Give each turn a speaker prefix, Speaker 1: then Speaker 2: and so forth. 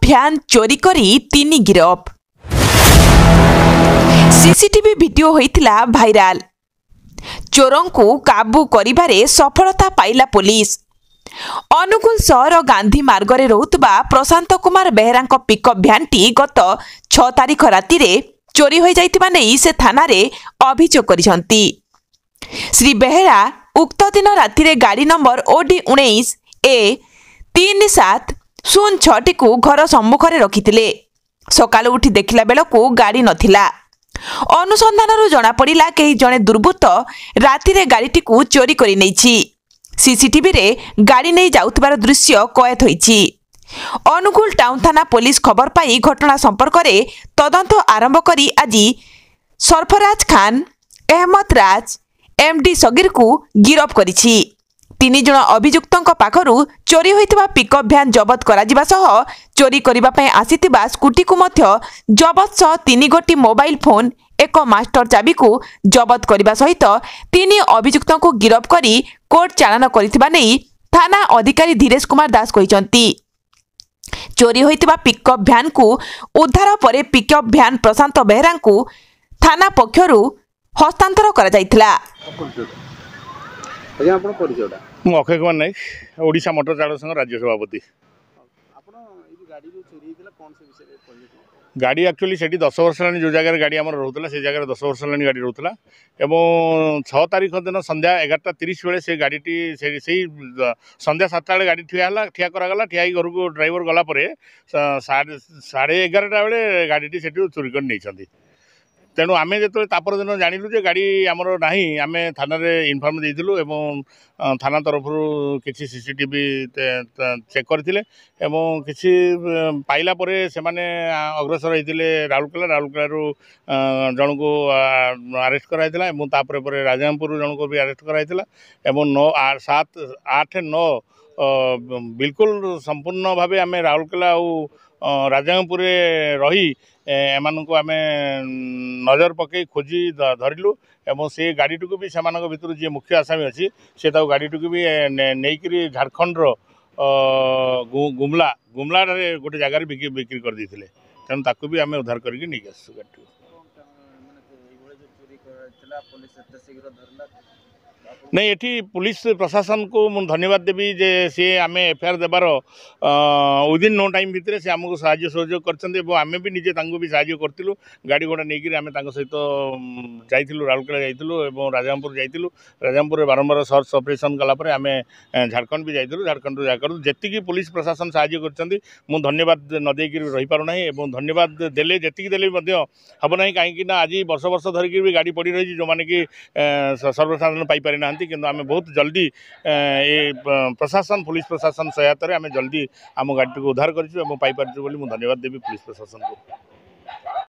Speaker 1: Van चोरी करी 3 गिरफ। सीसीटीवी वीडियो होइतिला भाइराल। चोरों को काबू करिबारे सफलता पाइला पुलिस। अनुगुल सहर गांधी मार्गरे रहुतबा प्रशांत कुमार बेहरा पिकअप भ्यानटी गत 6 तारिख राति रे चोरी हो जाइतिबा नै से थाना रे अभियोग करिसंती। श्री बेहरा उक्त दिन राति रे गाड़ी नंबर OD 19 A 3706 को घर सम्मुखरे रखिथिले। सकाळु उठी देखिला बेलकु गाड़ी नथिला। अनुसंधानरु जना पड़िला केही जणे दुर्बृत्त राति रे गाड़ीटी को चोरी करि नैछि। सीसीटीवी रे गाड़ी नहीं जाउतबार दृश्य कैद होइछि। अनुगुल टाउन थाना पुलिस खबर पाई घटना संपर्क में तदंत आरंभ करी आज सरफराज खान, अहमद राज, MD सगीर को गिरफ करिछि। 3 जण अभियुक्तों पाखरु चोरी होइतिबा पिकअप भ्यान जबत कराजिबा सह चोरी करिबा पय आसीतिबा स्कूटी को मध्य जबत सह 3 गोटी मोबाइल फोन, एक मास्टर चाबी को जबत करने सहित 3 अभियुक्तों को गिरफ करी कोर्ट चालान करिथिबा नै थाना अधिकारी धीरेश कुमार दास कहिसंती। चोरी होइतिबा पिकअप भ्यान को उद्धार परे पिकअप भ्यान प्रशांत बेहरा को थाना पक्षरु हस्तांतर करा जाइथिला।
Speaker 2: आज्ञा आपण परिचयटा
Speaker 3: मु अक्षय कुमार नायक, ओडिशा मोटर चालक संघ राज्य सभापति।
Speaker 2: आपण ई गाड़ी जो चोरी हितला कोन से विषय रे
Speaker 3: गाड़ी एक्चुअली सेठी 10 वर्ष लानी जो जगह गाड़ी आमर रोतला से जगह 10 वर्ष लानी गाड़ी रोतला एवं 6 तारिख दिन संध्या 11:30 बेले से गाड़ीटी से संध्या 7 बेले गाड़ी ठिया करागला। ठिया घर को ड्राइवर गला परे 11:30 बेले गाड़ीटी सेठी चोरी कर नहीं। तेणु आम जो तापर दिन जानलु जे गाड़ी आमर ना आम थाना इनफर्म देइथिलु एवं थाना तरफ किसी सीसीटीवी चेक करथिले एवं किसी पाइला परे से माने अग्रसर होइथिले राउरकेला जन को अरेस्ट कराइथिला एवं तापर परे राजामपुर जन को भी अरेस्ट कराइथिला एवं 9 7 8 9 बिल्कुल संपूर्ण भावे आम राउरकेला और राजामपुर रही एमान को आम नजर पकई खोजी धरलु एवं से गाड़ी को भी से भितर जी मुख्य आसामी अच्छी से गाड़ी को भी नहीं झारखंड गुमला गोटे जगार बिक्री कर देते तेणु ताकू भी आम उद्धार करके नहीं आसु गाड़ी नहीं एठी पुलिस प्रशासन को मुझे धन्यवाद देवी जे सी आम एफआईआर देवार विदिन नो टाइम भितर से आमको साहाय्य सहयोग कर आम भी निजे भी साहाय्य करूँ। गाड़ी घोड़ा नहीं आम सहित जाइलु राउरकेला जाइलु राजामपुर जाइलु राजामपुर बारंबार सर्च ऑपरेशन कलापर आम झारखंड भी जाइलु झारखंड जाकर जी पुलिस प्रशासन साहाय्य कर धन्यवाद न देकर रही पारना एवं धन्यवाद देले जी देले हम ना कहीं आज वर्ष वर्ष धरिकी भी गाड़ी पड़ी रही जो मैंने कि सर्वसाधारण पाइपारि ना किंतु आम बहुत जल्दी ये प्रशासन पुलिस प्रशासन सहायता आम जल्दी आम गाड़ी को उद्धार कर पाई धन्यवाद देवी पुलिस प्रशासन को।